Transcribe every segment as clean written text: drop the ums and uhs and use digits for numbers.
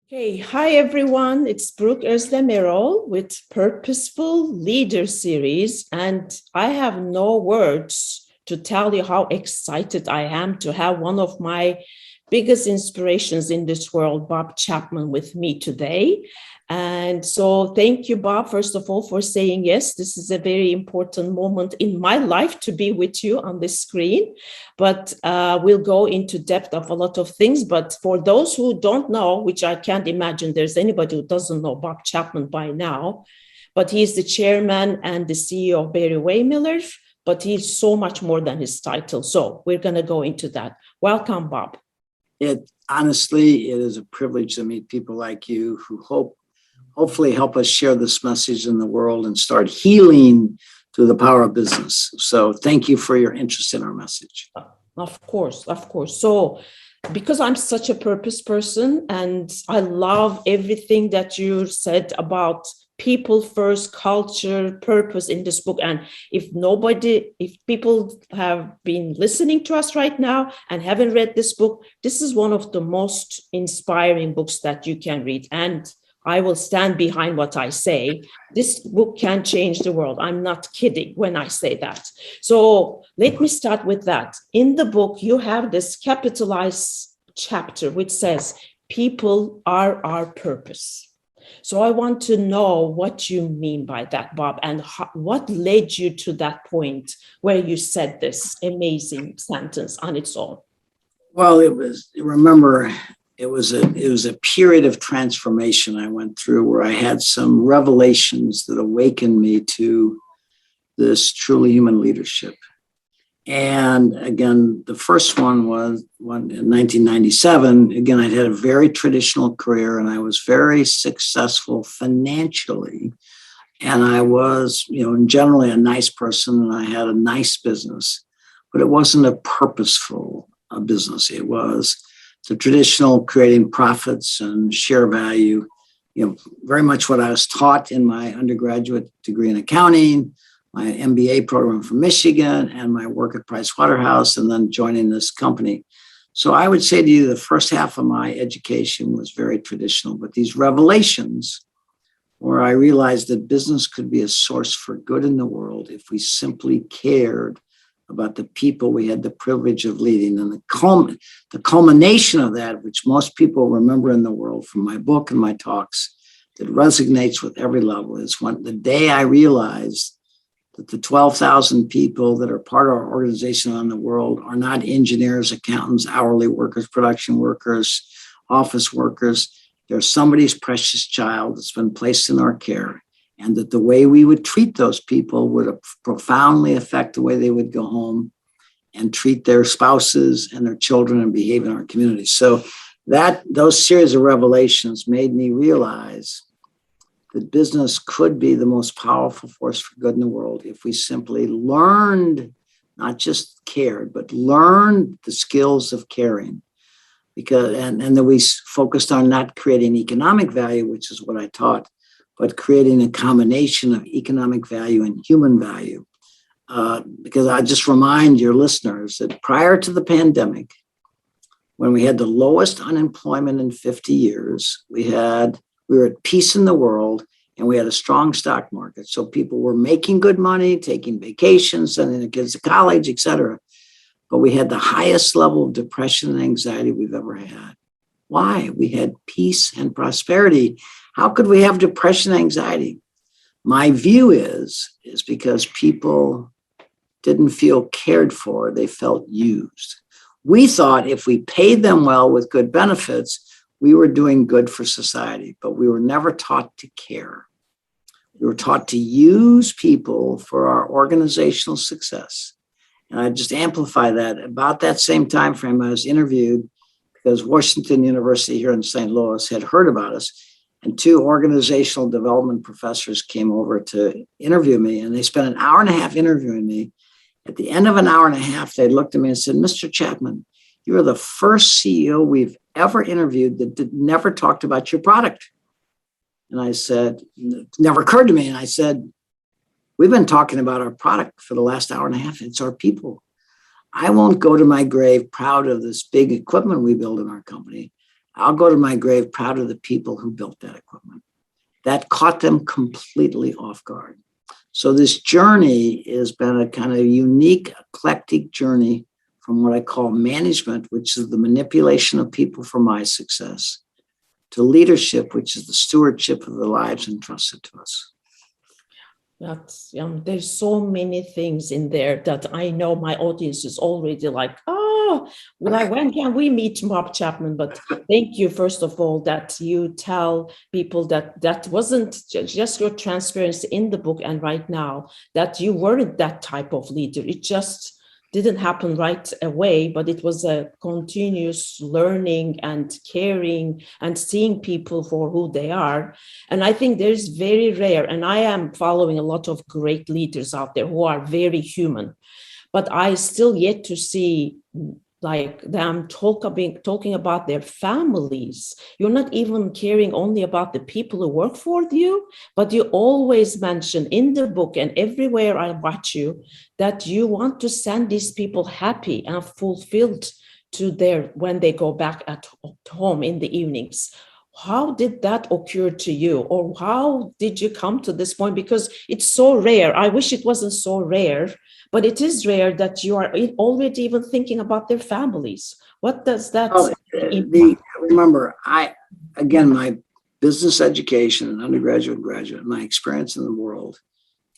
Okay, hi everyone. It's Brooke Özdemirol with Purposeful Leader Series, and I have no words to tell you how excited I am to have one of my biggest inspirations in this world, Bob Chapman, with me today. And so, thank you, Bob, first of all, for saying yes. This is a very important moment in my life to be with you on this screen. But we'll go into depth of a lot of things. But for those who don't know, which I can't imagine there's anybody who doesn't know Bob Chapman by now, but he's the chairman and the CEO of Barry Waymiller, but he's so much more than his title. So we're going to go into that. Welcome, Bob. It is a privilege to meet people like you who hopefully help us share this message in the world and start healing through the power of business. So thank you for your interest in our message. Of course. So because I'm such a purpose person and I love everything that you said about people first, culture, purpose in this book. And if people have been listening to us right now and haven't read this book, this is one of the most inspiring books that you can read. And I will stand behind what I say. This book can change the world. I'm not kidding when I say that. So let me start with that. In the book, you have this capitalized chapter which says, people are our purpose. So I want to know what you mean by that, Bob, and what led you to that point where you said this amazing sentence on its own. Well, it was a period of transformation I went through where I had some revelations that awakened me to this truly human leadership. And again, the first one was in 1997. Again, I'd had a very traditional career and I was very successful financially. And I was, generally a nice person and I had a nice business, but it wasn't a purposeful business. It was the traditional creating profits and share value, very much what I was taught in my undergraduate degree in accounting, my MBA program from Michigan, and my work at Price Waterhouse, and then joining this company. So I would say to you, the first half of my education was very traditional, but these revelations where I realized that business could be a source for good in the world if we simply cared about the people we had the privilege of leading. And the culmination of that, which most people remember in the world from my book and my talks, that resonates with every level, is when the day I realized that the 12,000 people that are part of our organization around the world are not engineers, accountants, hourly workers, production workers, office workers. They're somebody's precious child that's been placed in our care. And that the way we would treat those people would profoundly affect the way they would go home and treat their spouses and their children and behave in our community. So those series of revelations made me realize that business could be the most powerful force for good in the world if we simply learned, not just cared, but learned the skills of caring. And that we focused on not creating economic value, which is what I taught, but creating a combination of economic value and human value. Because I just remind your listeners that prior to the pandemic, when we had the lowest unemployment in 50 years, we were at peace in the world, and we had a strong stock market. So people were making good money, taking vacations, sending their kids to college, et cetera. But we had the highest level of depression and anxiety we've ever had. Why? We had peace and prosperity. How could we have depression and anxiety? My view is because people didn't feel cared for, they felt used. We thought if we paid them well with good benefits, we were doing good for society, but we were never taught to care. We were taught to use people for our organizational success. And I just amplify that. About that same time frame, I was interviewed because Washington University here in St. Louis had heard about us, and two organizational development professors came over to interview me, and they spent an hour and a half interviewing me. At the end of an hour and a half, they looked at me and said, "Mr. Chapman, you are the first CEO we've ever interviewed that never talked about your product." And I said, it never occurred to me. And I said, we've been talking about our product for the last hour and a half. It's our people. I won't go to my grave proud of this big equipment we build in our company. I'll go to my grave proud of the people who built that equipment. That caught them completely off guard. So this journey has been a kind of unique, eclectic journey from what I call management, which is the manipulation of people for my success, to leadership, which is the stewardship of the lives entrusted to us. That's there's so many things in there that I know my audience is already like, oh, well, when can we meet Bob Chapman? But thank you, first of all, that you tell people that that wasn't just your transparency in the book and right now, that you weren't that type of leader. It just didn't happen right away, but it was a continuous learning and caring and seeing people for who they are. And I think there's very rare, and I am following a lot of great leaders out there who are very human, but I still yet to see like them talking about their families. You're not even caring only about the people who work for you, but you always mention in the book and everywhere I watch you that you want to send these people happy and fulfilled to their when they go back at home in the evenings. How did that occur to you, or how did you come to this point? Because it's so rare. I wish it wasn't so rare, but it is rare that you are already even thinking about their families. What does that remember, my business education and undergraduate and graduate, my experience in the world,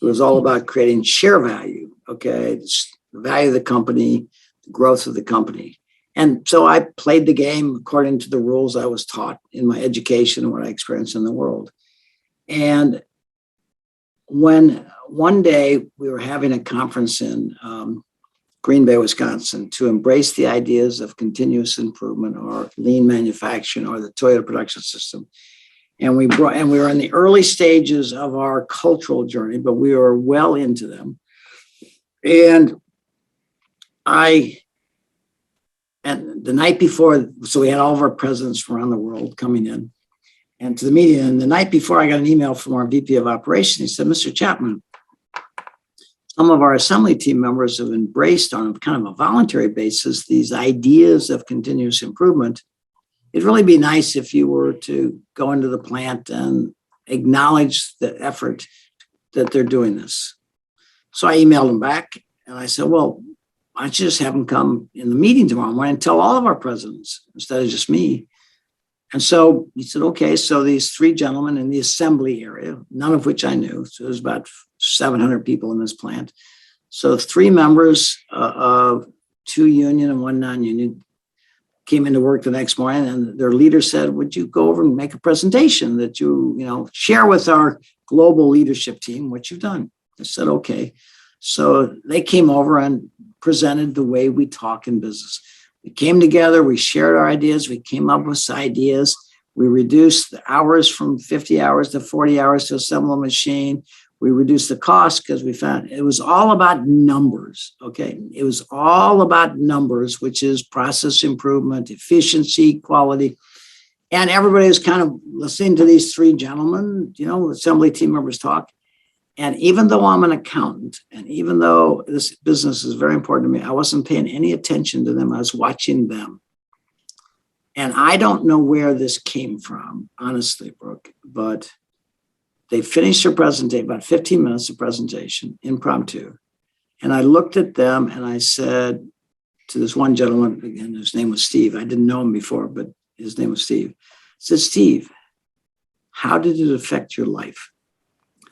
it was all about creating share value, okay? It's the value of the company, the growth of the company. And so I played the game according to the rules I was taught in my education and what I experienced in the world. And when one day we were having a conference in Green Bay, Wisconsin, to embrace the ideas of continuous improvement or lean manufacturing or the Toyota production system. And we were in the early stages of our cultural journey, but we were well into them. And the night before, so we had all of our presidents from around the world coming in and to the meeting. And the night before, I got an email from our VP of operations. He said, Mr. Chapman, some of our assembly team members have embraced on kind of a voluntary basis these ideas of continuous improvement. It'd really be nice if you were to go into the plant and acknowledge the effort that they're doing this. So I emailed him back and I said, well, why don't you just have them come in the meeting tomorrow morning and tell all of our presidents instead of just me? And so he said, okay, so these three gentlemen in the assembly area, none of which I knew. So there's about 700 people in this plant. So three members of two union and one non-union came into work the next morning, and their leader said, would you go over and make a presentation that you share with our global leadership team what you've done? I said, okay. So they came over and presented the way we talk in business. We came together, we shared our ideas, we came up with ideas. We reduced the hours from 50 hours to 40 hours to assemble a machine. We reduced the cost because we found it was all about numbers, okay? It was all about numbers, which is process improvement, efficiency, quality. And everybody was kind of listening to these three gentlemen, assembly team members talk. And even though I'm an accountant, and even though this business is very important to me, I wasn't paying any attention to them. I was watching them. And I don't know where this came from, honestly, Brooke, but they finished their presentation, about 15 minutes of presentation, impromptu. And I looked at them and I said to this one gentleman, again, his name was Steve. I didn't know him before, but his name was Steve. I said, Steve, how did it affect your life?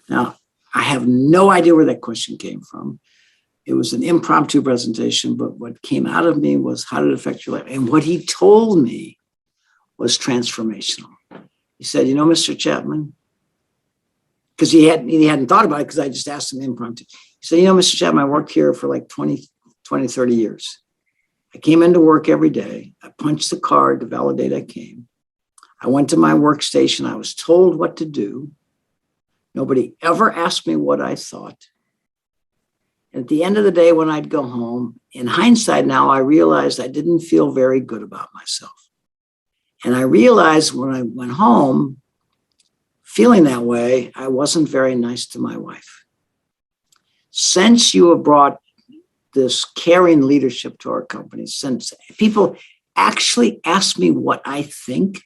Now, I have no idea where that question came from. It was an impromptu presentation, but what came out of me was, how did it affect your life? And what he told me was transformational. He said, Mr. Chapman, because he hadn't thought about it because I just asked him impromptu. He said, Mr. Chapman, I worked here for like 20, 30 years. I came into work every day. I punched the card to validate I came. I went to my workstation. I was told what to do. Nobody ever asked me what I thought. And at the end of the day, when I'd go home, in hindsight now, I realized I didn't feel very good about myself. And I realized when I went home, feeling that way, I wasn't very nice to my wife. Since you have brought this caring leadership to our company, since people actually ask me what I think,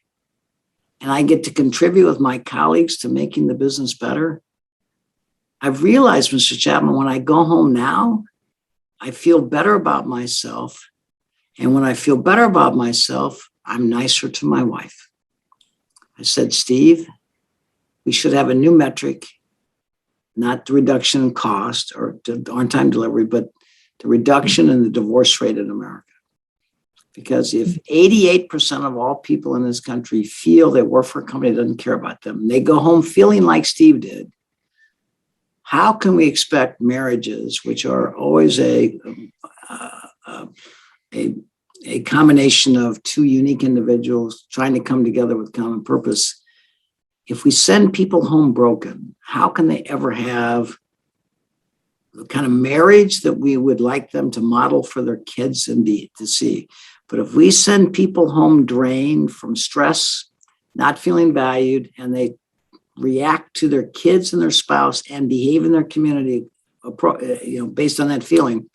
and I get to contribute with my colleagues to making the business better, I've realized, Mr. Chapman, when I go home now, I feel better about myself. And when I feel better about myself, I'm nicer to my wife. I said, Steve, we should have a new metric, not the reduction in cost or on-time delivery, but the reduction in the divorce rate in America. Because if 88% of all people in this country feel they work for a company that doesn't care about them, they go home feeling like Steve did, how can we expect marriages, which are always a combination of two unique individuals trying to come together with common purpose, if we send people home broken, how can they ever have the kind of marriage that we would like them to model for their kids and to see? But if we send people home drained from stress, not feeling valued, and they react to their kids and their spouse and behave in their community, based on that feeling,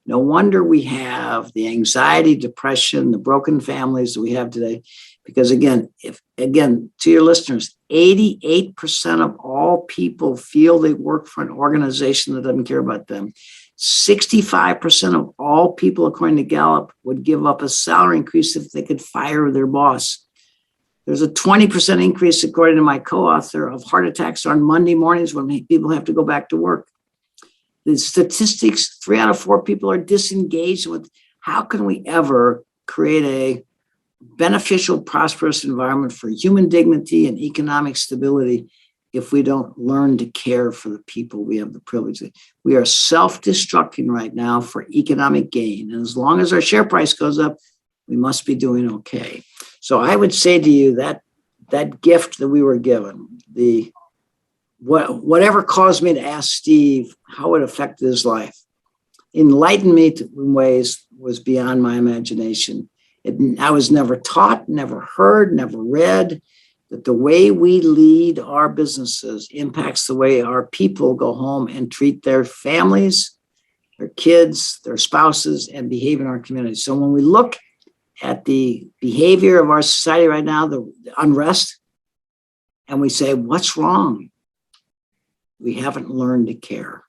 no wonder we have the anxiety, depression, the broken families that we have today. Because again, to your listeners, 88% of all people feel they work for an organization that doesn't care about them. 65% of all people, according to Gallup, would give up a salary increase if they could fire their boss. There's a 20% increase, according to my co-author, of heart attacks on Monday mornings when people have to go back to work. The statistics, 3 out of 4 people are disengaged with. How can we ever create a beneficial, prosperous environment for human dignity and economic stability if we don't learn to care for the people we have the privilege of? We are self-destructing right now for economic gain. And as long as our share price goes up, we must be doing okay. So I would say to you that gift that we were given, whatever caused me to ask Steve how it affected his life, enlightened me in ways was beyond my imagination. I was never taught, never heard, never read that the way we lead our businesses impacts the way our people go home and treat their families, their kids, their spouses, and behave in our community. So when we look at the behavior of our society right now, the unrest, and we say, what's wrong? We haven't learned to care.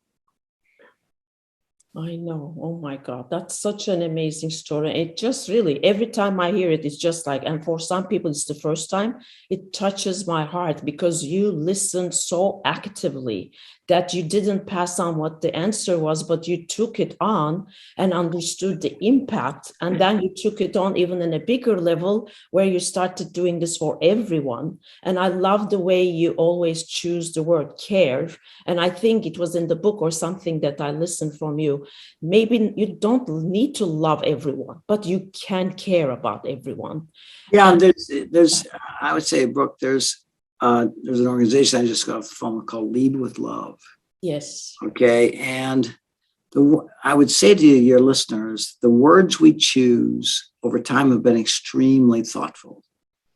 I know. Oh my God. That's such an amazing story. It just really, every time I hear it, it's just like, and for some people, it's the first time, it touches my heart because you listened so actively that you didn't pass on what the answer was, but you took it on and understood the impact. And then you took it on even in a bigger level where you started doing this for everyone. And I love the way you always choose the word care. And I think it was in the book or something that I listened from you. Maybe you don't need to love everyone, but you can care about everyone. Yeah, there's I would say, Brooke, there's an organization I just got off the phone called Lead with Love. Yes. Okay. And I would say to your listeners, the words we choose over time have been extremely thoughtful.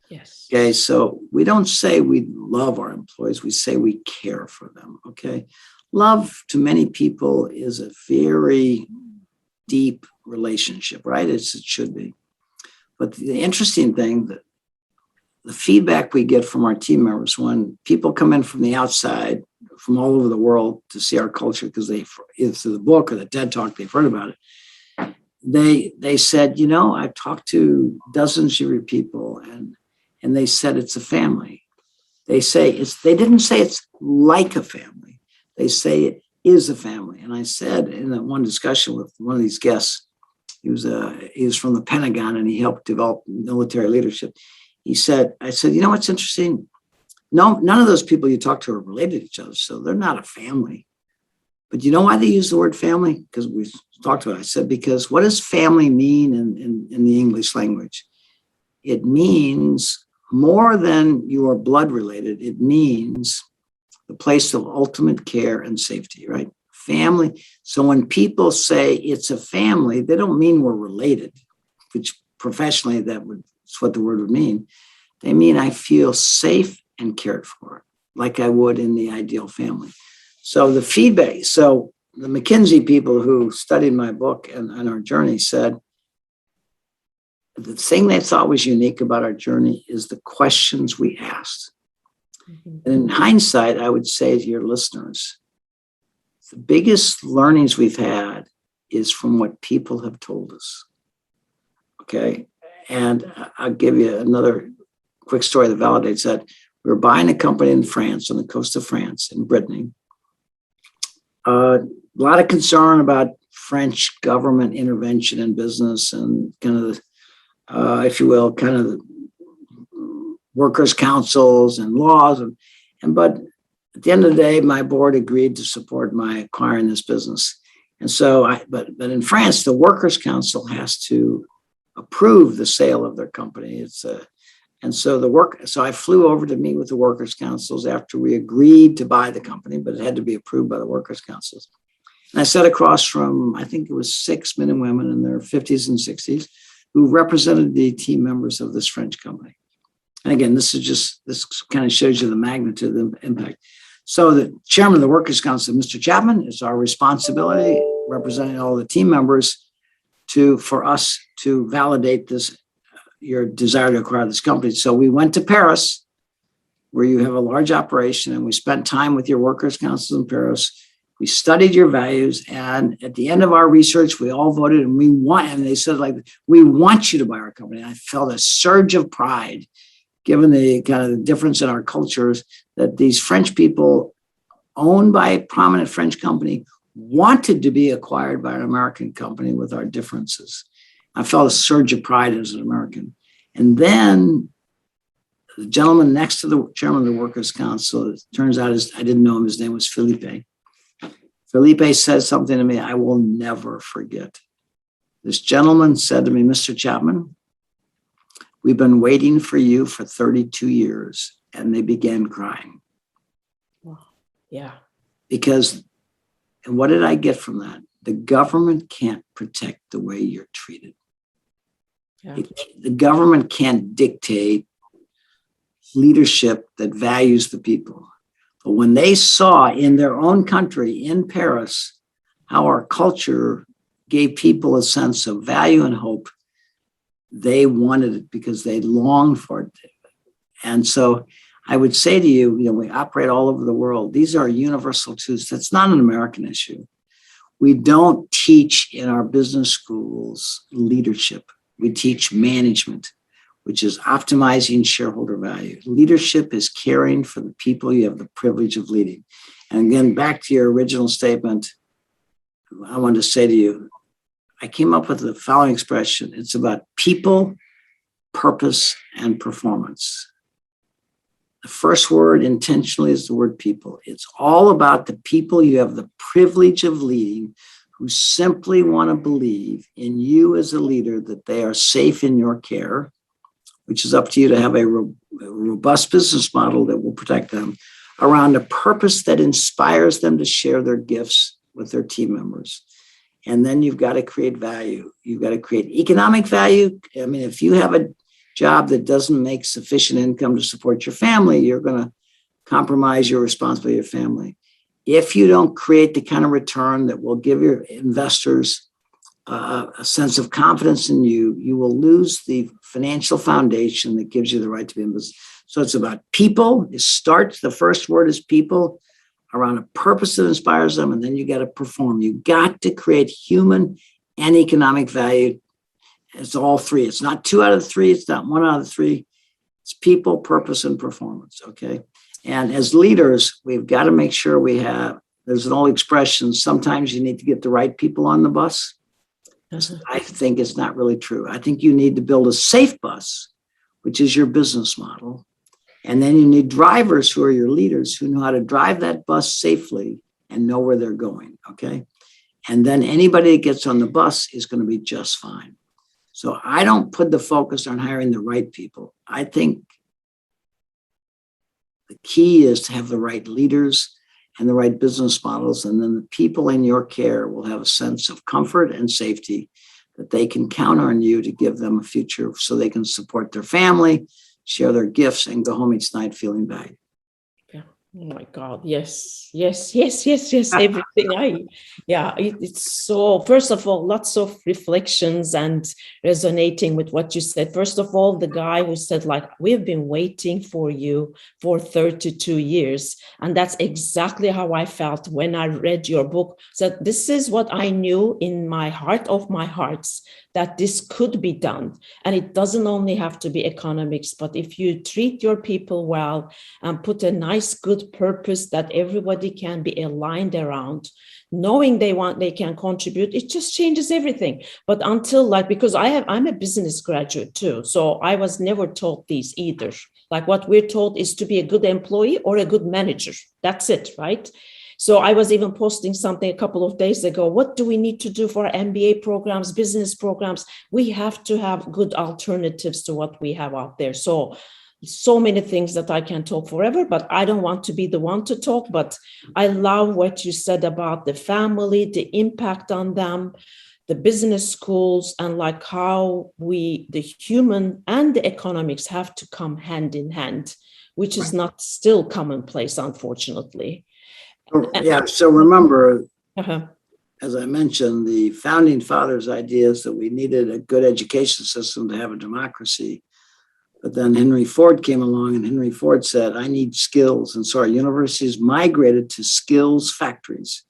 Yes. Okay. So we don't say we love our employees. We say we care for them. Okay. Love to many people is a very deep relationship, right? It should be. But the interesting thing, that the feedback we get from our team members when people come in from the outside, from all over the world to see our culture, because they, either through the book or the TED Talk, they've heard about it. They said, I've talked to dozens of your people, and they said it's a family. They they didn't say it's like a family. They say it is a family. And I said in that one discussion with one of these guests, he was from the Pentagon and he helped develop military leadership. I said, what's interesting? No, none of those people you talk to are related to each other, so they're not a family. But you know why they use the word family? Because we talked about it. I said, because what does family mean in the English language? It means more than you are blood related. It means the place of ultimate care and safety, right? Family. So when people say it's a family, they don't mean we're related, which professionally that's what the word would mean. They mean I feel safe and cared for, like I would in the ideal family. So the feedback, so the McKinsey people who studied my book and our journey said, the thing they thought was unique about our journey is the questions we asked. And in hindsight, I would say to your listeners, the biggest learnings we've had is from what people have told us. Okay. And I'll give you another quick story that validates that. We were buying a company in France, on the coast of France, in Brittany. A lot of concern about French government intervention in business and kind of, if you will, kind of the workers' councils and laws. But at the end of the day, my board agreed to support my acquiring this business. And so, but in France, the workers' council has to approve the sale of their company. So I flew over to meet with the workers' councils after we agreed to buy the company, but it had to be approved by the workers' councils. And I sat across from, I think it was 6 men and women in their 50s and 60s who represented the team members of this French company. And again, this kind of shows you the magnitude of the impact. So the chairman of the workers' council, Mr. Chapman, it's our responsibility, representing all the team members, for us to validate this, your desire to acquire this company. So we went to Paris, where you have a large operation, and we spent time with your workers' council in Paris. We studied your values, and at the end of our research, we all voted, and they said, like, we want you to buy our company. And I felt a surge of pride, given the kind of the difference in our cultures, that these French people, owned by a prominent French company, wanted to be acquired by an American company with our differences. I felt a surge of pride as an American. And then the gentleman next to the chairman of the workers' council, it turns out I didn't know him, his name was Philippe. Philippe said something to me I will never forget. This gentleman said to me, Mr. Chapman, we've been waiting for you for 32 years. And they began crying. Yeah. Because, and what did I get from that? The government can't protect the way you're treated. Yeah. The government can't dictate leadership that values the people. But when they saw in their own country, in Paris, how our culture gave people a sense of value and hope, they wanted it because they longed for it. And so I would say to you, we operate all over the world. These are universal truths. That's not an American issue. We don't teach in our business schools leadership. We teach management, which is optimizing shareholder value. Leadership is caring for the people you have the privilege of leading. And again, back to your original statement, I wanted to say to you, I came up with the following expression. It's about people, purpose, and performance. The first word intentionally is the word people. It's all about the people you have the privilege of leading, who simply want to believe in you as a leader, that they are safe in your care, which is up to you to have a robust business model that will protect them, around a purpose that inspires them to share their gifts with their team members. And then you've got to create value. You've got to create economic value. I mean, if you have a job that doesn't make sufficient income to support your family, you're going to compromise your responsibility to your family. If you don't create the kind of return that will give your investors a sense of confidence in you, you will lose the financial foundation that gives you the right to be in business. So it's about people. It starts, the first word is people, around a purpose that inspires them, and then you got to perform. You got to create human and economic value. It's all three. It's not 2 out of 3. It's not 1 out of 3. It's people, purpose, and performance. Okay. And as leaders, we've got to make sure there's an old expression, sometimes you need to get the right people on the bus. I think it's not really true. I think you need to build a safe bus, which is your business model. And then you need drivers who are your leaders, who know how to drive that bus safely and know where they're going. Okay. And then anybody that gets on the bus is going to be just fine. So I don't put the focus on hiring the right people. I think the key is to have the right leaders and the right business models. And then the people in your care will have a sense of comfort and safety that they can count on you to give them a future so they can support their family, share their gifts, and go home each night feeling valued. Yeah, Oh my God. Yes, yes, yes, yes, yes. Everything it's so, first of all, lots of reflections and resonating with what you said. First of all, the guy who said, like, we've been waiting for you for 32 years. And that's exactly how I felt when I read your book. So this is what I knew in my heart of my hearts, that this could be done. And it doesn't only have to be economics, but if you treat your people well, and put a nice, good purpose that everybody can be aligned around, knowing they can contribute, it just changes everything. But until, like, because I'm a business graduate too, so I was never taught these either. Like, what we're taught is to be a good employee or a good manager. That's it, right? So I was even posting something a couple of days ago. What do we need to do for our MBA programs, business programs? We have to have good alternatives to what we have out there. So many things that I can talk forever, but I don't want to be the one to talk. But I love what you said about the family, the impact on them, the business schools, and like how the human and the economics have to come hand in hand, which is not still commonplace, unfortunately. Yeah. So remember, Uh-huh. as I mentioned, the founding fathers' ideas that we needed a good education system to have a democracy. But then Henry Ford came along, and Henry Ford said, I need skills. And so our universities migrated to skills factories.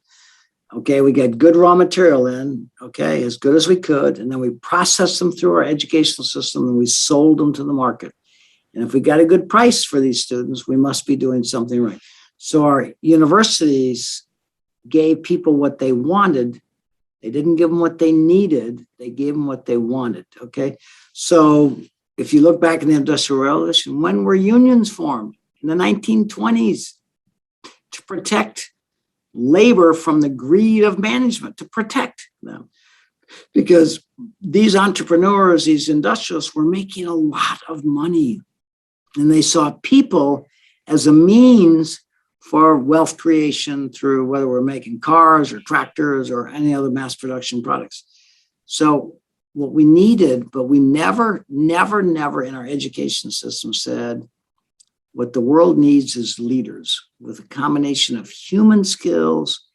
Okay, we got good raw material in, okay, as good as we could. And then we processed them through our educational system and we sold them to the market. And if we got a good price for these students, we must be doing something right. So our universities gave people what they wanted. They didn't give them what they needed. They gave them what they wanted, okay? So if you look back in the Industrial Revolution, when were unions formed? In the 1920s, to protect labor from the greed of management, to protect them. Because these entrepreneurs, these industrialists were making a lot of money. And they saw people as a means for wealth creation through whether we're making cars or tractors or any other mass production products. So what we needed, but we never in our education system said, what the world needs is leaders with a combination of human skills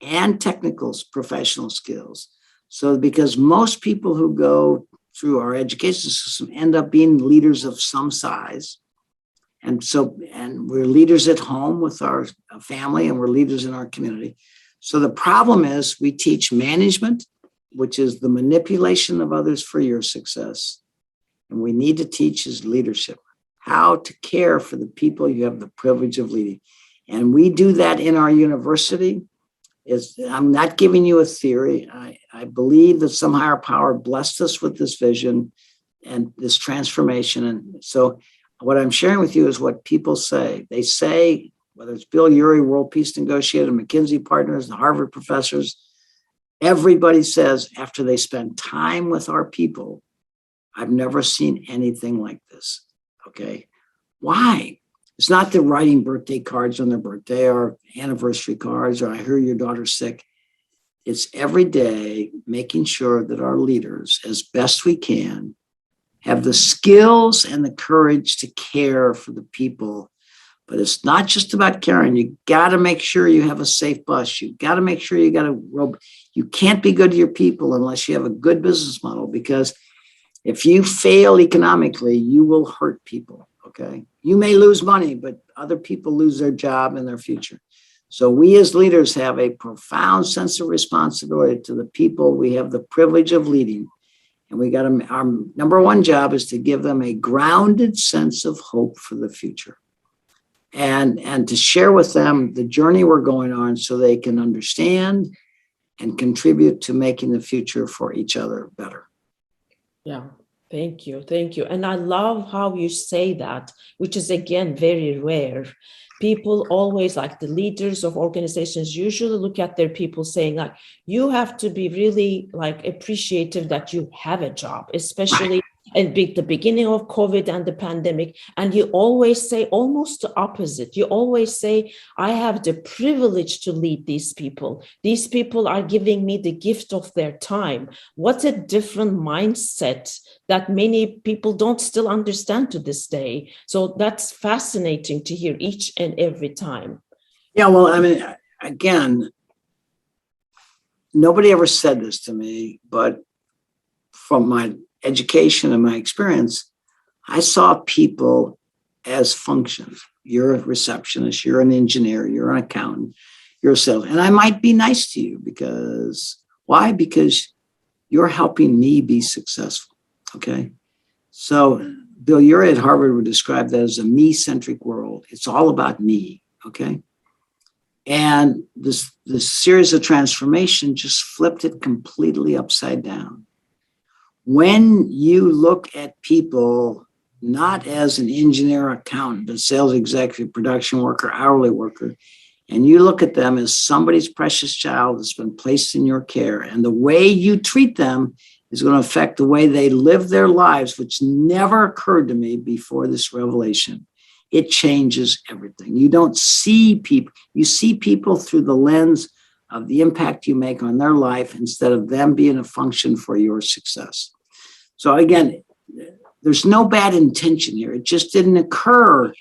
and technical professional skills. So because most people who go through our education system end up being leaders of some size. And we're leaders at home with our family, and we're leaders in our community. So the problem is we teach management, which is the manipulation of others for your success. And we need to teach is leadership, how to care for the people you have the privilege of leading. And we do that in our university. I'm not giving you a theory. I believe that some higher power blessed us with this vision and this transformation. And so what I'm sharing with you is what people say. They say, whether it's Bill Urey, World Peace Negotiator, McKinsey Partners, the Harvard professors, everybody says after they spend time with our people, I've never seen anything like this. Okay. Why? It's not the writing birthday cards on their birthday or anniversary cards, or I hear your daughter's sick. It's every day making sure that our leaders, as best we can, have the skills and the courage to care for the people. But it's not just about caring. You got to make sure you have a safe bus. You got to make sure you got a rope. You can't be good to your people unless you have a good business model, because if you fail economically, you will hurt people, okay? You may lose money, but other people lose their job and their future. So we as leaders have a profound sense of responsibility to the people we have the privilege of leading. And our number one job is to give them a grounded sense of hope for the future. And to share with them the journey we're going on so they can understand and contribute to making the future for each other better. Yeah, thank you. Thank you. And I love how you say that, which is, again, very rare. People always, like the leaders of organizations, usually look at their people saying, like, you have to be really like appreciative that you have a job, especially at the beginning of COVID and the pandemic, and you always say almost the opposite. You always say, I have the privilege to lead these people. These people are giving me the gift of their time. What a different mindset that many people don't still understand to this day. So that's fascinating to hear each and every time. Yeah, well, I mean, again, nobody ever said this to me, but from my education and my experience, I saw people as functions. You're a receptionist, you're an engineer, you're an accountant, you're a sales. And I might be nice to you because why? Because you're helping me be successful. Okay. So Bill, you're at Harvard would describe that as a me-centric world. It's all about me. Okay. And this series of transformation just flipped it completely upside down. When you look at people not as an engineer, accountant, but sales executive, production worker, hourly worker, and you look at them as somebody's precious child that's been placed in your care, and the way you treat them is going to affect the way they live their lives, which never occurred to me before this revelation. It changes everything. You don't see people, you see people through the lens of the impact you make on their life instead of them being a function for your success. So again, there's no bad intention here. It just didn't occur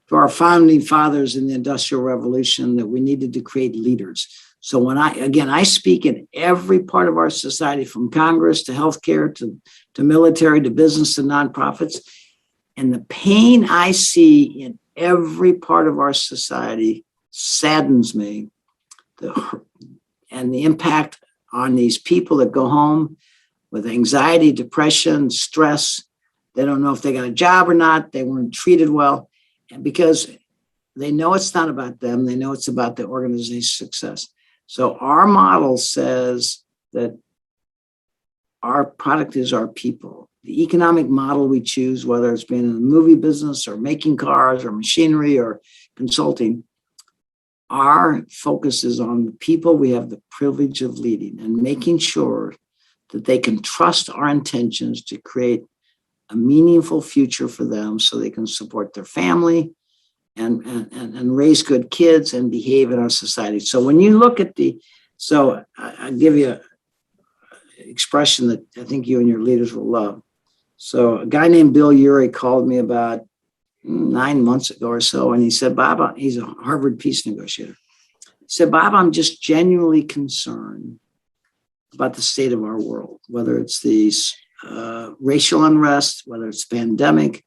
to our founding fathers in the Industrial Revolution that we needed to create leaders. So when I speak in every part of our society, from Congress to healthcare to military to business to nonprofits, and the pain I see in every part of our society saddens me. And the impact on these people that go home with anxiety, depression, stress. They don't know if they got a job or not. They weren't treated well. And because they know it's not about them, they know it's about the organization's success. So our model says that our product is our people. The economic model we choose, whether it's being in the movie business or making cars or machinery or consulting, our focus is on the people we have the privilege of leading and making sure that they can trust our intentions to create a meaningful future for them so they can support their family and raise good kids and behave in our society. So when you look at I'll give you an expression that I think you and your leaders will love. So a guy named Bill Urey called me about 9 months ago or so, and he said, Bob, he's a Harvard peace negotiator. He said, Bob, I'm just genuinely concerned about the state of our world, whether it's the racial unrest, whether it's pandemic,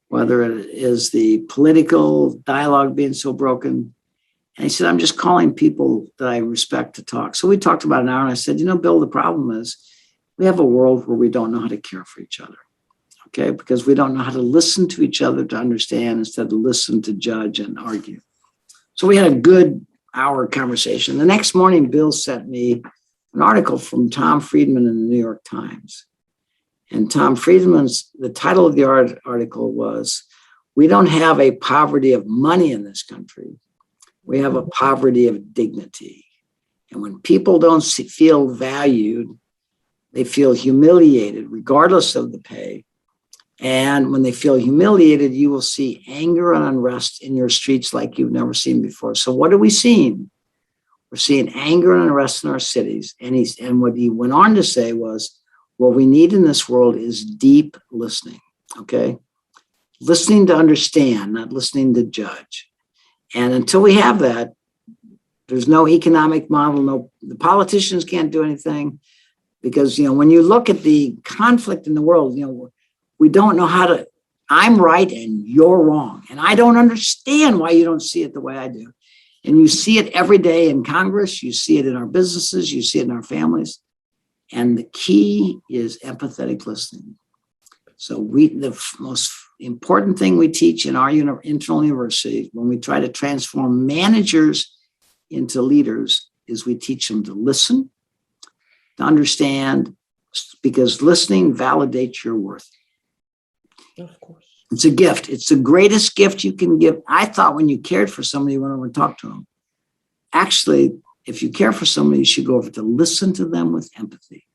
whether it is the political dialogue being so broken. And he said, I'm just calling people that I respect to talk. So we talked about an hour, and I said, Bill, the problem is we have a world where we don't know how to care for each other. Okay, because we don't know how to listen to each other to understand instead of listen to judge and argue. So we had a good hour conversation. The next morning, Bill sent me an article from Tom Friedman in the New York Times. And Tom Friedman's, the title of the article was, we don't have a poverty of money in this country. We have a poverty of dignity. And when people don't feel valued, they feel humiliated regardless of the pay. And when they feel humiliated, you will see anger and unrest in your streets like you've never seen before. So what are we seeing? We're seeing anger and unrest in our cities. And what he went on to say was, what we need in this world is deep listening, okay? Listening to understand, not listening to judge. And until we have that, there's no economic model, the politicians can't do anything because, when you look at the conflict in the world, we don't know how to, I'm right and you're wrong. And I don't understand why you don't see it the way I do. And you see it every day in Congress. You see it in our businesses. You see it in our families. And the key is empathetic listening. So the most important thing we teach in our internal university when we try to transform managers into leaders is we teach them to listen, to understand, because listening validates your worth. Of course. It's a gift. It's the greatest gift you can give. I thought when you cared for somebody, you went over and talked to them. Actually, if you care for somebody, you should go over to listen to them with empathy.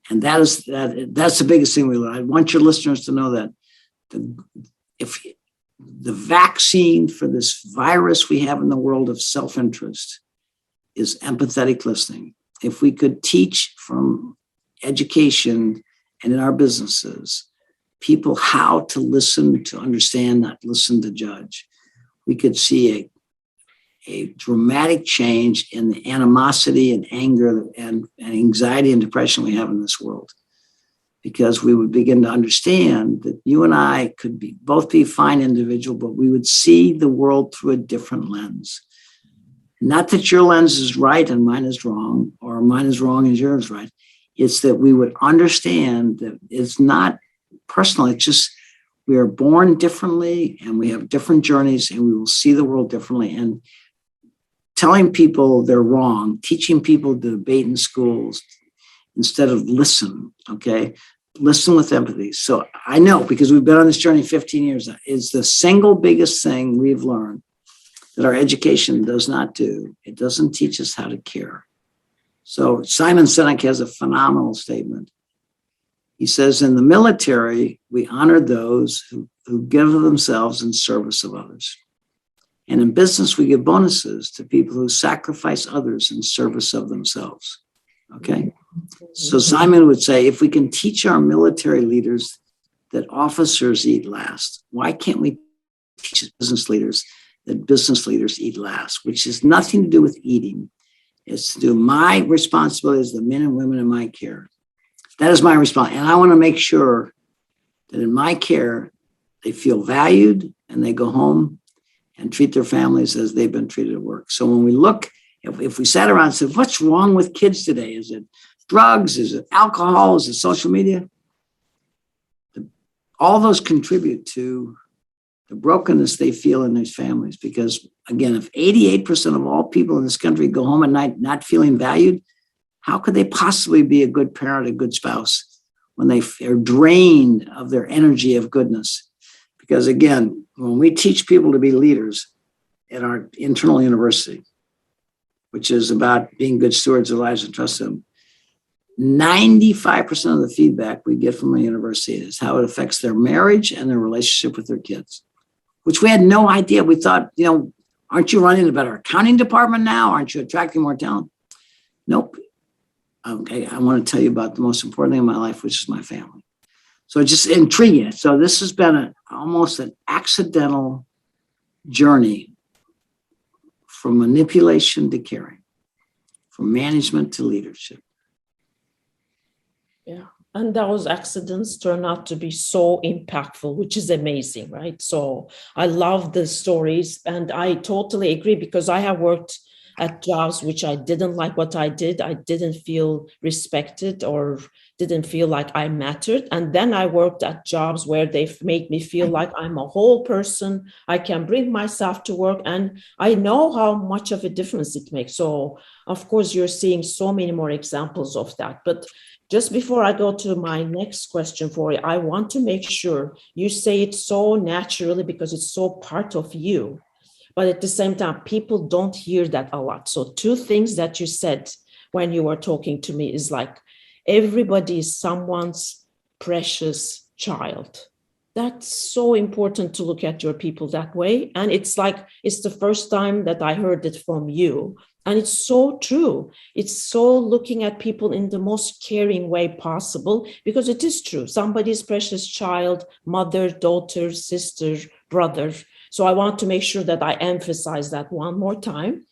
And that's the biggest thing we learn. I want your listeners to know that if the vaccine for this virus we have in the world of self-interest is empathetic listening. If we could teach from education and in our businesses, people how to listen, to understand, not listen to judge, we could see a dramatic change in the animosity and anger and anxiety and depression we have in this world. Because we would begin to understand that you and I could both be fine individuals, but we would see the world through a different lens. Not that your lens is right and mine is wrong, or mine is wrong and yours right. It's that we would understand that it's not personal. It's just we are born differently and we have different journeys and we will see the world differently. And telling people they're wrong, teaching people to debate in schools instead of listen, okay? Listen with empathy. So I know, because we've been on this journey 15 years, is the single biggest thing we've learned that our education does not do. It doesn't teach us how to care. So Simon Sinek has a phenomenal statement. He says, in the military, we honor those who give of themselves in service of others. And in business, we give bonuses to people who sacrifice others in service of themselves. Okay? So Simon would say, if we can teach our military leaders that officers eat last, why can't we teach business leaders that business leaders eat last, which has nothing to do with eating. It's to do my responsibility as the men and women in my care. That is my response. And I want to make sure that in my care, they feel valued and they go home and treat their families as they've been treated at work. So when we look, if we sat around and said, what's wrong with kids today? Is it drugs? Is it alcohol? Is it social media? All those contribute to the brokenness they feel in these families. Because again, if 88% of all people in this country go home at night not feeling valued, how could they possibly be a good parent, a good spouse, when they are drained of their energy of goodness? Because again, when we teach people to be leaders at our internal university, which is about being good stewards of lives and trust them, 95% of the feedback we get from the university is how it affects their marriage and their relationship with their kids, which we had no idea. We thought, aren't you running a better accounting department now? Aren't you attracting more talent? Nope. Okay, I want to tell you about the most important thing in my life, which is my family. So it's just intriguing. So this has been almost an accidental journey from manipulation to caring, from management to leadership. Yeah. And those accidents turn out to be so impactful, which is amazing, right? So I love the stories, and I totally agree, because I have worked at jobs which I didn't like what I did. I didn't feel respected or didn't feel like I mattered. And then I worked at jobs where they made me feel like I'm a whole person. I can bring myself to work, and I know how much of a difference it makes. So of course, you're seeing so many more examples of that. But just before I go to my next question for you, I want to make sure you say it so naturally, because it's so part of you. But at the same time, people don't hear that a lot. So two things that you said when you were talking to me is like, everybody is someone's precious child. That's so important to look at your people that way. And it's like, it's the first time that I heard it from you. And it's so true. It's so looking at people in the most caring way possible, because it is true. Somebody's precious child, mother, daughter, sister, brother. So I want to make sure that I emphasize that one more time.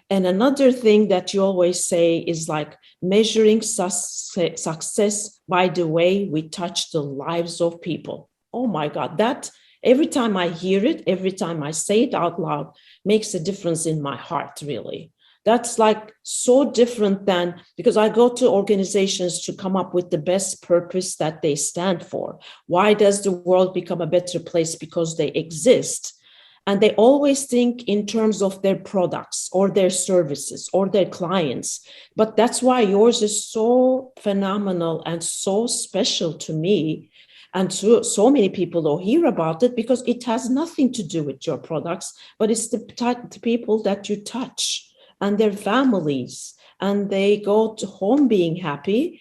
And another thing that you always say is like measuring success by the way we touch the lives of people. Oh my God, that every time I hear it, every time I say it out loud, makes a difference in my heart, really. That's like so different than, because I go to organizations to come up with the best purpose that they stand for. Why does the world become a better place? Because they exist. And they always think in terms of their products or their services or their clients. But that's why yours is so phenomenal and so special to me. And so many people don't hear about it, because it has nothing to do with your products, but it's the people that you touch and their families, and they go to home being happy.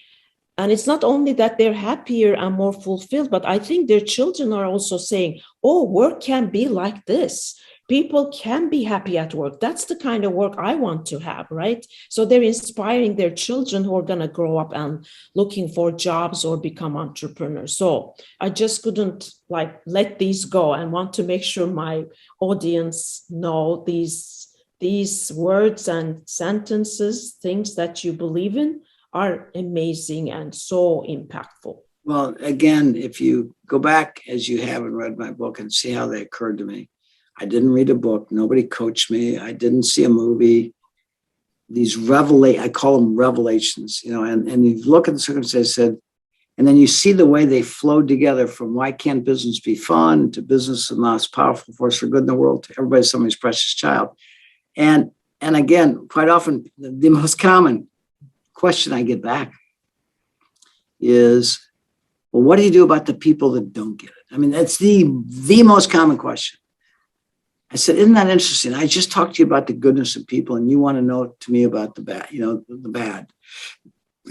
And it's not only that they're happier and more fulfilled, but I think their children are also saying, oh, work can be like this. People can be happy at work. That's the kind of work I want to have, right? So they're inspiring their children who are going to grow up and looking for jobs or become entrepreneurs. So I just couldn't like let these go and want to make sure my audience know these words and sentences, things that you believe in, are amazing and so impactful. Well, again, if you go back as you haven't read my book and see how they occurred to me, I didn't read a book. Nobody coached me. I didn't see a movie. These I call them revelations, and you look at the circumstances, said, and then you see the way they flowed together from why can't business be fun to business is the most powerful force for good in the world to everybody's somebody's precious child. And again, quite often, the most common question I get back is, well, what do you do about the people that don't get it? I mean, that's the most common question. I said, isn't that interesting? I just talked to you about the goodness of people and you want to know to me about the bad, the bad.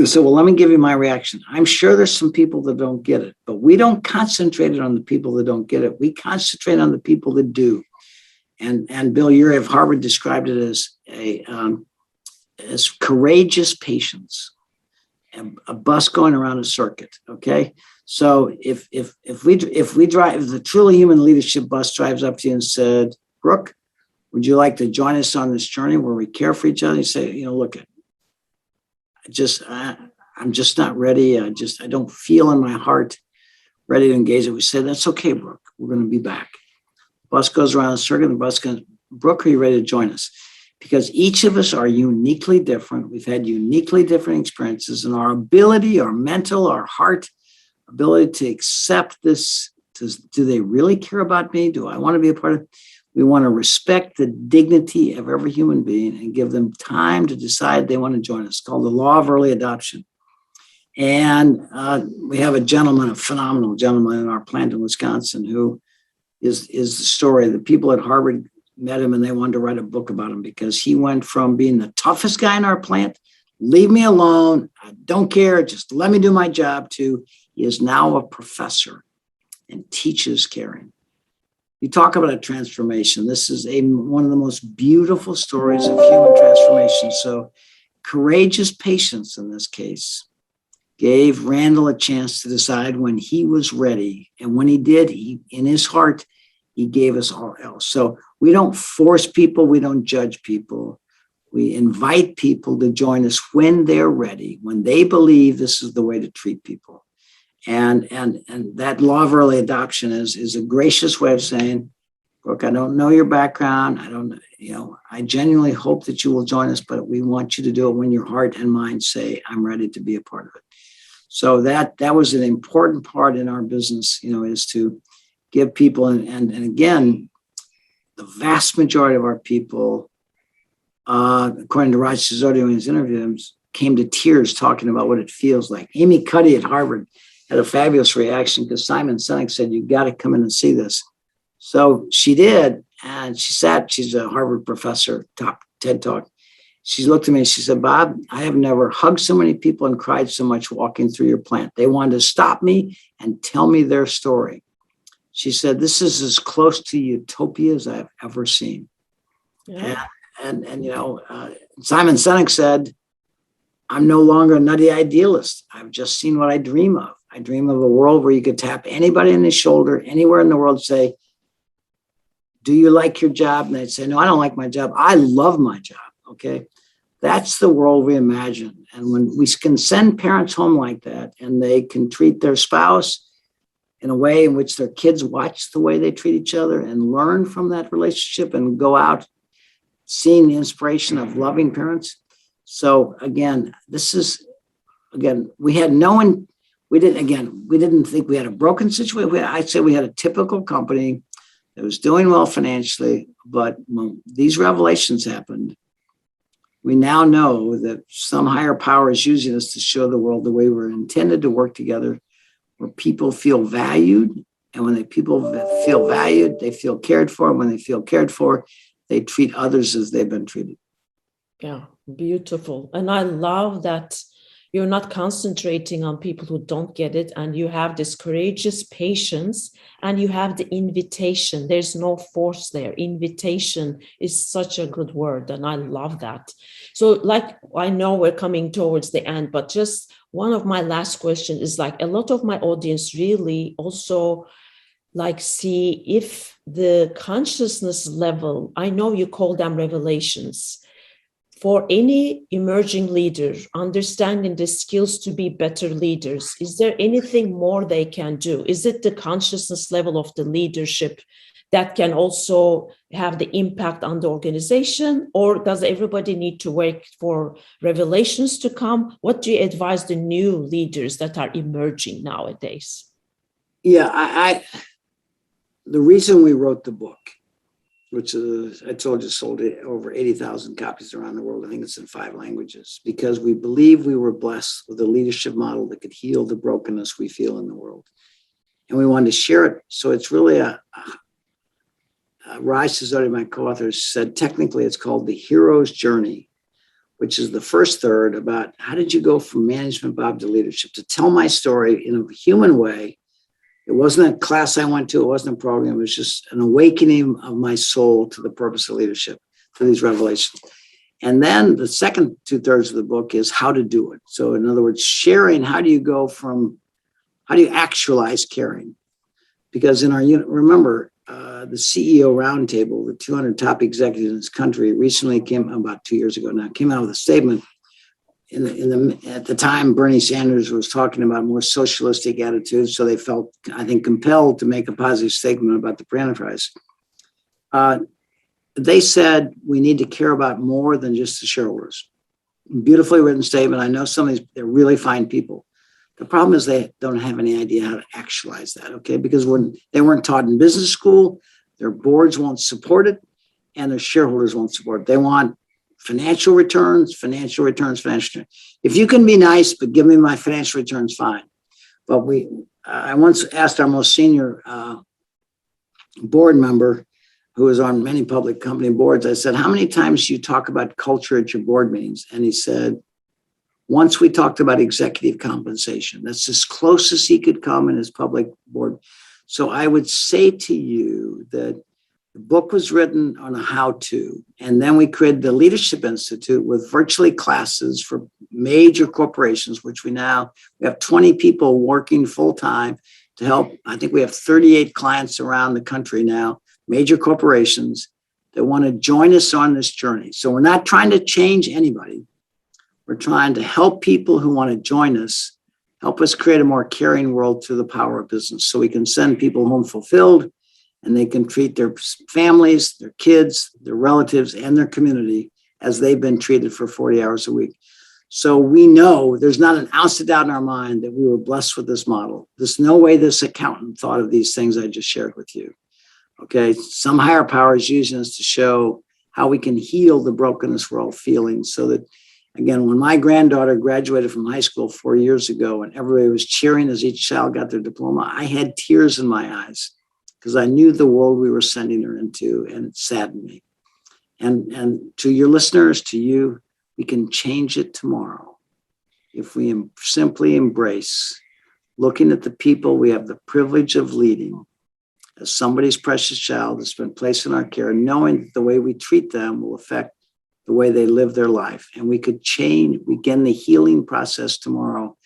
So, well, let me give you my reaction. I'm sure there's some people that don't get it, but we don't concentrate on the people that don't get it. We concentrate on the people that do. And Bill Urey of Harvard described it as courageous patience, a bus going around a circuit. Okay, so if the truly human leadership bus drives up to you and said, Brooke, would you like to join us on this journey where we care for each other? You say, look, I'm just not ready. I don't feel in my heart ready to engage it. We say, that's okay, Brooke. We're going to be back. Bus goes around the circuit. The bus goes, Brooke, are you ready to join us? Because each of us are uniquely different. We've had uniquely different experiences, and our ability, our mental, our heart ability to accept this. Do they really care about me? Do I want to be a part of it? We want to respect the dignity of every human being and give them time to decide they want to join us. It's called the law of early adoption. And we have a phenomenal gentleman in our plant in Wisconsin who is the story. The people at Harvard met him and they wanted to write a book about him because he went from being the toughest guy in our plant, leave me alone, I don't care, just let me do my job, to he is now a professor and teaches caring. You talk about a transformation. This is one of the most beautiful stories of human transformation. So courageous patience in this case gave Randall a chance to decide when he was ready. And when he did, in his heart, he gave us all else. So we don't force people. We don't judge people. We invite people to join us when they're ready, when they believe this is the way to treat people. And that law of early adoption is a gracious way of saying, Brooke, I don't know your background. I genuinely hope that you will join us, but we want you to do it when your heart and mind say, I'm ready to be a part of it. So that was an important part in our business, is to give people, and again, the vast majority of our people, according to Raj Sisodia in his interviews, came to tears talking about what it feels like. Amy Cuddy at Harvard had a fabulous reaction because Simon Sinek said, you got to come in and see this. So she did. And she's a Harvard professor, top TED Talk. She looked at me and she said, Bob, I have never hugged so many people and cried so much walking through your plant. They wanted to stop me and tell me their story. She said, this is as close to utopia as I've ever seen. Yeah. And Simon Sinek said, I'm no longer a nutty idealist. I've just seen what I dream of. I dream of a world where you could tap anybody on the shoulder, anywhere in the world, say, do you like your job? And they'd say, no, I don't like my job. I love my job. Okay. That's the world we imagine. And when we can send parents home like that, and they can treat their spouse in a way in which their kids watch the way they treat each other and learn from that relationship and go out seeing the inspiration of loving parents. So again, we had no one. We didn't think we had a broken situation. I'd say we had a typical company that was doing well financially, but when these revelations happened, we now know that some higher power is using us to show the world the way we're intended to work together, where people feel valued. And when people feel valued, they feel cared for. And when they feel cared for, they treat others as they've been treated. Yeah, beautiful. And I love that You're not concentrating on people who don't get it, and you have this courageous patience, and you have the invitation. There's no force there. Invitation is such a good word, and I love that. So, like, I know we're coming towards the end, but just one of my last questions is, like, a lot of my audience really also like see if the consciousness level, I know you call them revelations, for any emerging leader, understanding the skills to be better leaders, is there anything more they can do? Is it the consciousness level of the leadership that can also have the impact on the organization? Or does everybody need to wait for revelations to come? What do you advise the new leaders that are emerging nowadays? Yeah, the reason we wrote the book, which is, I told you, sold over 80,000 copies around the world. I think it's in 5 languages, because we believe we were blessed with a leadership model that could heal the brokenness we feel in the world. And we wanted to share it. So it's really Raj Sazodi, my co-author, said technically it's called The Hero's Journey, which is the first third about how did you go from management, Bob, to leadership, to tell my story in a human way. It wasn't a class I went to. It wasn't a program. It was just an awakening of my soul to the purpose of leadership, to these revelations. And then the second 2/3 of the book is how to do it. So in other words, sharing, how do you actualize caring? Because in our unit, remember, the CEO roundtable, the 200 top executives in this country recently came, about 2 years ago now, came out with a statement. At the time, Bernie Sanders was talking about more socialistic attitudes, so they felt, I think, compelled to make a positive statement about the free enterprise. They said we need to care about more than just the shareholders. Beautifully written statement. I know some of these, they're really fine people. The problem is they don't have any idea how to actualize that, okay? Because when they weren't taught in business school, their boards won't support it, and their shareholders won't support it. They want financial returns. If you can be nice, but give me my financial returns, fine. But I once asked our most senior board member, who was on many public company boards, I said, how many times do you talk about culture at your board meetings? And he said, once we talked about executive compensation. That's as close as he could come in his public board. So I would say to you that the book was written on a how-to, and then we created the Leadership Institute with virtually classes for major corporations, which we have 20 people working full-time to help. I think we have 38 clients around the country now, major corporations that want to join us on this journey. So we're not trying to change anybody. We're trying to help people who want to join us, help us create a more caring world through the power of business, so we can send people home fulfilled, and they can treat their families, their kids, their relatives, and their community as they've been treated for 40 hours a week. So we know there's not an ounce of doubt in our mind that we were blessed with this model. There's no way this accountant thought of these things I just shared with you. Okay, some higher power is using us to show how we can heal the brokenness we're all feeling, so that, again, when my granddaughter graduated from high school 4 years ago and everybody was cheering as each child got their diploma, I had tears in my eyes because I knew the world we were sending her into, and it saddened me. And to your listeners, to you, we can change it tomorrow if we simply embrace looking at the people we have the privilege of leading as somebody's precious child that's been placed in our care, knowing that the way we treat them will affect the way they live their life. And we could begin the healing process tomorrow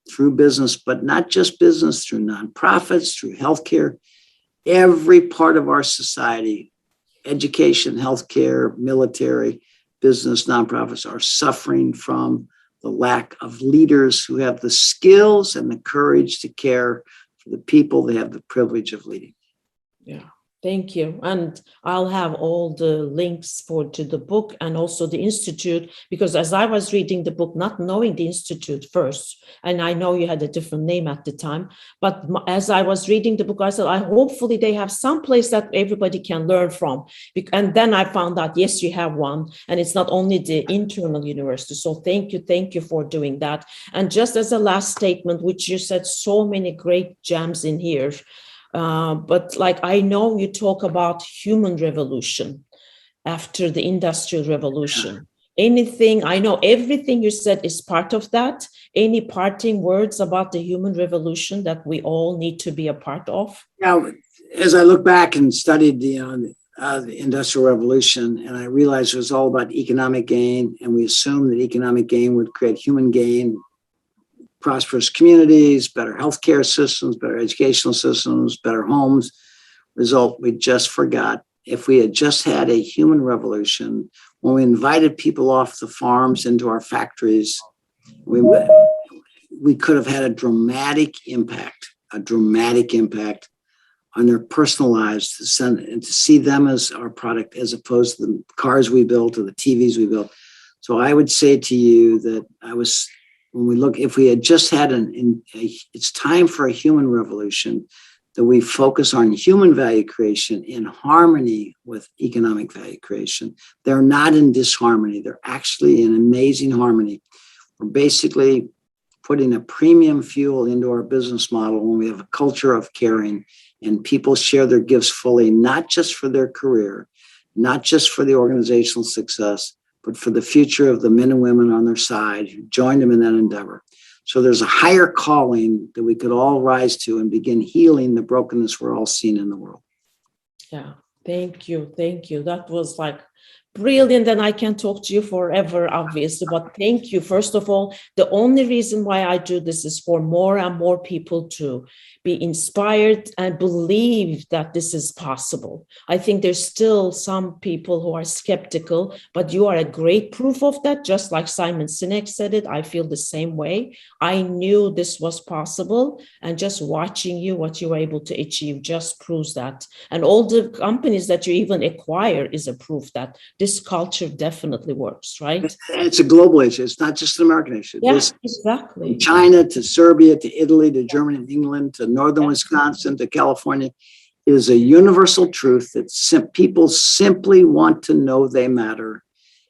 through business, but not just business, through nonprofits, through healthcare. Every part of our society, education, healthcare, military, business, nonprofits, are suffering from the lack of leaders who have the skills and the courage to care for the people they have the privilege of leading. Yeah. Thank you. And I'll have all the links to the book and also the Institute, because as I was reading the book, not knowing the Institute first, and I know you had a different name at the time, but as I was reading the book, I said, hopefully they have some place that everybody can learn from. And then I found out, yes, you have one, and it's not only the internal university. So thank you for doing that. And just as a last statement, which you said so many great gems in here, but like, I know you talk about human revolution after the industrial revolution. Anything, I know everything you said is part of that. Any parting words about the human revolution that we all need to be a part of? Now, as I look back and studied the Industrial Revolution, and I realized it was all about economic gain, and we assumed that economic gain would create human gain, prosperous communities, better healthcare systems, better educational systems, better homes. Result, we just forgot. If we had just had a human revolution, when we invited people off the farms into our factories, we could have had a dramatic impact on their personal lives and to see them as our product as opposed to the cars we built or the TVs we built. So I would say to you that when we look, if we had just had it's time for a human revolution, that we focus on human value creation in harmony with economic value creation. They're not in disharmony. They're actually in amazing harmony. We're basically putting a premium fuel into our business model when we have a culture of caring and people share their gifts fully, not just for their career, not just for the organizational success, but for the future of the men and women on their side who joined them in that endeavor. So there's a higher calling that we could all rise to and begin healing the brokenness we're all seeing in the world. Yeah, thank you. Thank you. That was like brilliant, and I can talk to you forever, obviously, but thank you. First of all, the only reason why I do this is for more and more people to be inspired and believe that this is possible. I think there's still some people who are skeptical, but you are a great proof of that. Just like Simon Sinek said it, I feel the same way. I knew this was possible, and just watching you, what you were able to achieve just proves that. And all the companies that you even acquire is a proof that this culture definitely works, right? It's a global issue. It's not just an American issue. Yeah, exactly. From China to Serbia to Italy to Germany and England to northern Wisconsin to California, it is a universal truth that people simply want to know they matter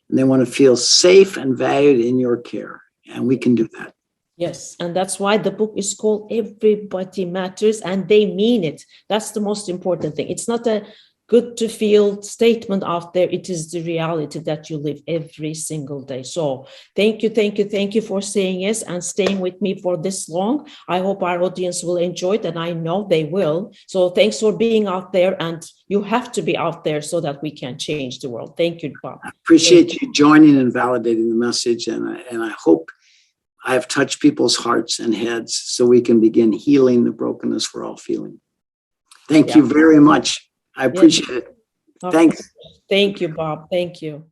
and they want to feel safe and valued in your care. And we can do that. Yes, and that's why the book is called Everybody Matters, and they mean it. That's the most important thing. It's not a good to feel statement out there. It is the reality that you live every single day. So thank you for saying yes and staying with me for this long. I hope our audience will enjoy it, and I know they will. So thanks for being out there, and you have to be out there so that we can change the world. Thank you, Bob. I appreciate you joining and validating the message, and I hope I have touched people's hearts and heads so we can begin healing the brokenness we're all feeling. Thank you very much. I appreciate it. Thanks. Thank you, Bob. Thank you.